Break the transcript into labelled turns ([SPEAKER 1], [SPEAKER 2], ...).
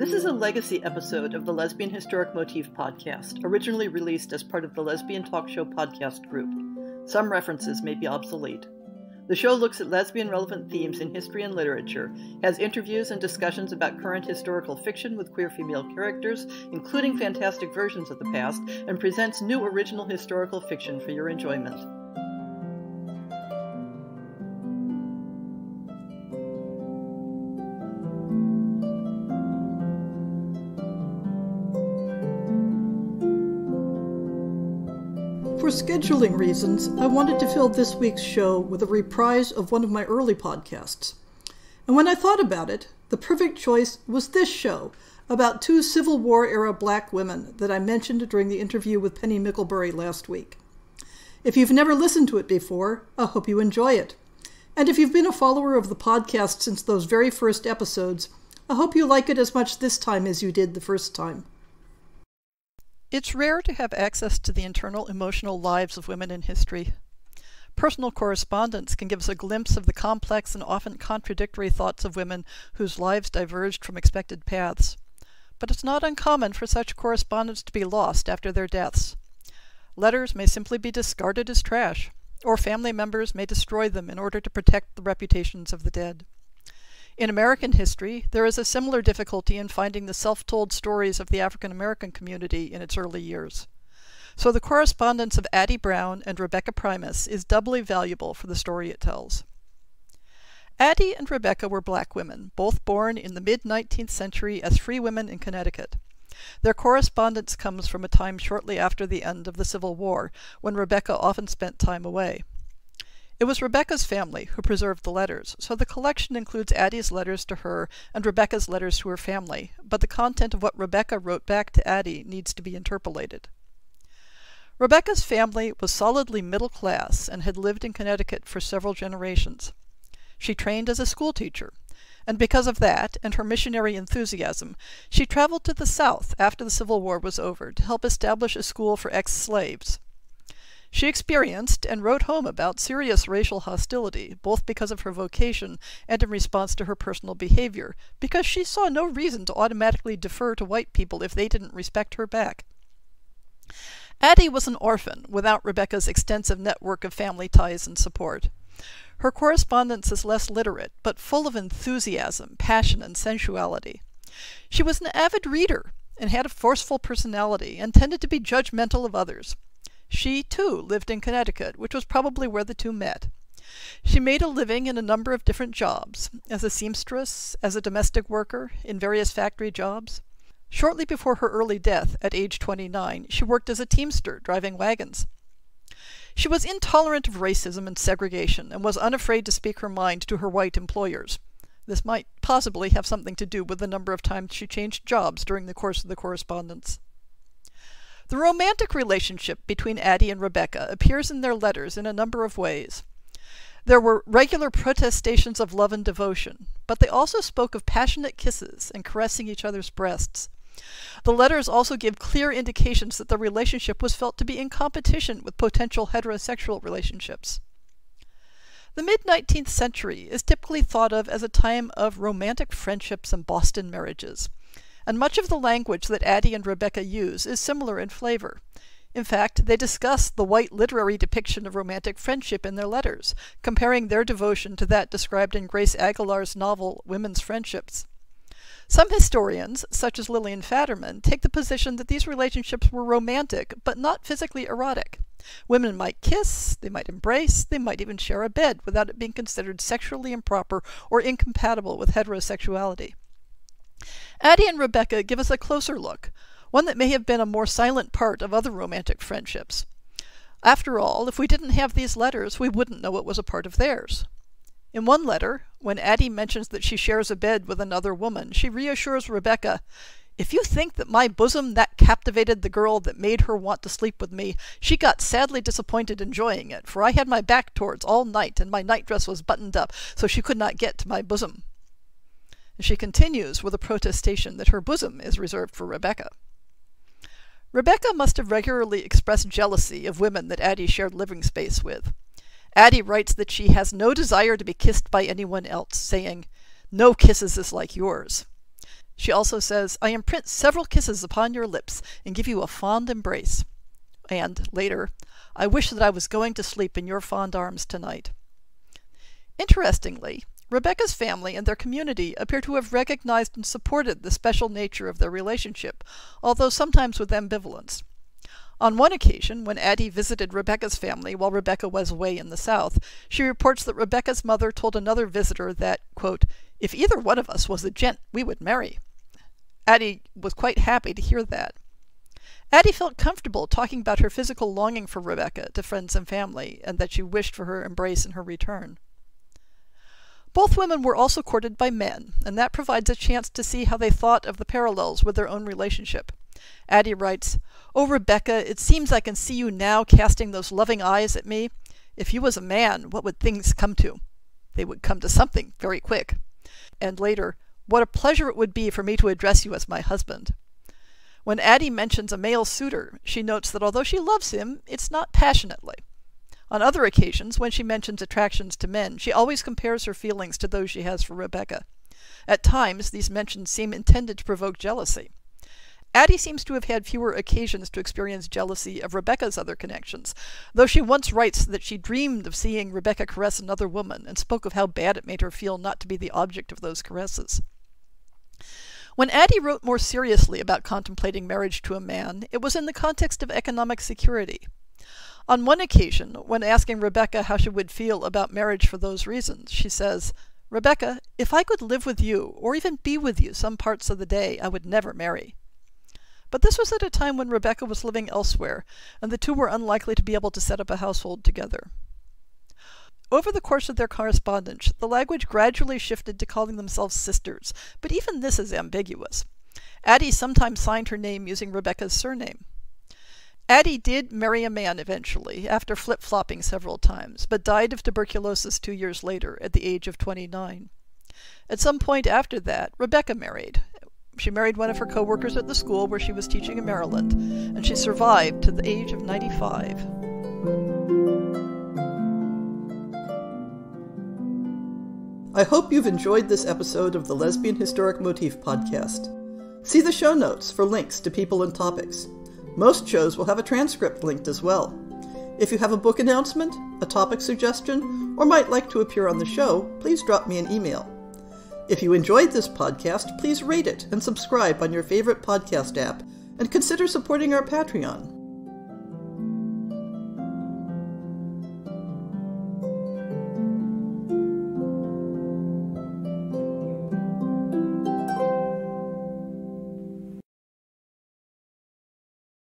[SPEAKER 1] This is a legacy episode of the Lesbian Historic Motif podcast, originally released as part of the Lesbian Talk Show podcast group. Some references may be obsolete. The show looks at lesbian-relevant themes in history and literature, has interviews and discussions about current historical fiction with queer female characters, including fantastic versions of the past, and presents new original historical fiction for your enjoyment. For scheduling reasons, I wanted to fill this week's show with a reprise of one of my early podcasts. And when I thought about it, the perfect choice was this show about two Civil War-era black women that I mentioned during the interview with Penny Micklebury last week. If you've never listened to it before, I hope you enjoy it. And if you've been a follower of the podcast since those very first episodes, I hope you like it as much this time as you did the first time. It's rare to have access to the internal emotional lives of women in history. Personal correspondence can give us a glimpse of the complex and often contradictory thoughts of women whose lives diverged from expected paths. But it's not uncommon for such correspondence to be lost after their deaths. Letters may simply be discarded as trash, or family members may destroy them in order to protect the reputations of the dead. In American history, there is a similar difficulty in finding the self-told stories of the African American community in its early years. So the correspondence of Addie Brown and Rebecca Primus is doubly valuable for the story it tells. Addie and Rebecca were black women, both born in the mid-19th century as free women in Connecticut. Their correspondence comes from a time shortly after the end of the Civil War, when Rebecca often spent time away. It was Rebecca's family who preserved the letters, so the collection includes Addie's letters to her and Rebecca's letters to her family, but the content of what Rebecca wrote back to Addie needs to be interpolated. Rebecca's family was solidly middle class and had lived in Connecticut for several generations. She trained as a schoolteacher, and because of that and her missionary enthusiasm, she traveled to the South after the Civil War was over to help establish a school for ex-slaves. She experienced and wrote home about serious racial hostility, both because of her vocation and in response to her personal behavior, because she saw no reason to automatically defer to white people if they didn't respect her back. Addie was an orphan without Rebecca's extensive network of family ties and support. Her correspondence is less literate, but full of enthusiasm, passion, and sensuality. She was an avid reader and had a forceful personality and tended to be judgmental of others. She, too, lived in Connecticut, which was probably where the two met. She made a living in a number of different jobs, as a seamstress, as a domestic worker, in various factory jobs. Shortly before her early death, at age 29, she worked as a teamster, driving wagons. She was intolerant of racism and segregation, and was unafraid to speak her mind to her white employers. This might possibly have something to do with the number of times she changed jobs during the course of the correspondence. The romantic relationship between Addie and Rebecca appears in their letters in a number of ways. There were regular protestations of love and devotion, but they also spoke of passionate kisses and caressing each other's breasts. The letters also give clear indications that the relationship was felt to be in competition with potential heterosexual relationships. The mid-19th century is typically thought of as a time of romantic friendships and Boston marriages. And much of the language that Addie and Rebecca use is similar in flavor. In fact, they discuss the white literary depiction of romantic friendship in their letters, comparing their devotion to that described in Grace Aguilar's novel Women's Friendships. Some historians, such as Lillian Fatterman, take the position that these relationships were romantic, but not physically erotic. Women might kiss, they might embrace, they might even share a bed without it being considered sexually improper or incompatible with heterosexuality. Addie and Rebecca give us a closer look, one that may have been a more silent part of other romantic friendships. After all, if we didn't have these letters, we wouldn't know it was a part of theirs. In one letter, when Addie mentions that she shares a bed with another woman, she reassures Rebecca, "If you think that my bosom that captivated the girl that made her want to sleep with me, she got sadly disappointed enjoying it, for I had my back towards all night, and my nightdress was buttoned up, so she could not get to my bosom." She continues with a protestation that her bosom is reserved for Rebecca. Rebecca must have regularly expressed jealousy of women that Addie shared living space with. Addie writes that she has no desire to be kissed by anyone else, saying, "No kisses is like yours."
[SPEAKER 2] She also says, "I imprint several kisses upon your lips and give you a fond embrace." And later, "I wish that I was going to sleep in your fond arms tonight." Interestingly, Rebecca's family and their community appear to have recognized and supported the special nature of their relationship, although sometimes with ambivalence. On one occasion, when Addie visited Rebecca's family while Rebecca was away in the South, she reports that Rebecca's mother told another visitor that, quote, "if either one of us was a gent, we would marry." Addie was quite happy to hear that. Addie felt comfortable talking about her physical longing for Rebecca to friends and family, and that she wished for her embrace in her return. Both women were also courted by men, and that provides a chance to see how they thought of the parallels with their own relationship. Addie writes, "Oh, Rebecca, it seems I can see you now casting those loving eyes at me. If you was a man, what would things come to? They would come to something very quick." And later, "What a pleasure it would be for me to address you as my husband." When Addie mentions a male suitor, she notes that although she loves him, it's not passionately. On other occasions, when she mentions attractions to men, she always compares her feelings to those she has for Rebecca. At times, these mentions seem intended to provoke jealousy. Addie seems to have had fewer occasions to experience jealousy of Rebecca's other connections, though she once writes that she dreamed of seeing Rebecca caress another woman and spoke of how bad it made her feel not to be the object of those caresses. When Addie wrote more seriously about contemplating marriage to a man, it was in the context of economic security. On one occasion, when asking Rebecca how she would feel about marriage for those reasons, she says, "Rebecca, if I could live with you, or even be with you some parts of the day, I would never marry." But this was at a time when Rebecca was living elsewhere, and the two were unlikely to be able to set up a household together. Over the course of their correspondence, the language gradually shifted to calling themselves sisters, but even this is ambiguous. Addie sometimes signed her name using Rebecca's surname. Addie did marry a man eventually, after flip-flopping several times, but died of tuberculosis 2 years later, at the age of 29. At some point after that, Rebecca married. She married one of her co-workers at the school where she was teaching in Maryland, and she survived to the age of 95.
[SPEAKER 1] I hope you've enjoyed this episode of the Lesbian Historic Motif Podcast. See the show notes for links to people and topics. Most shows will have a transcript linked as well. If you have a book announcement, a topic suggestion, or might like to appear on the show, please drop me an email. If you enjoyed this podcast, please rate it and subscribe on your favorite podcast app, and consider supporting our Patreon.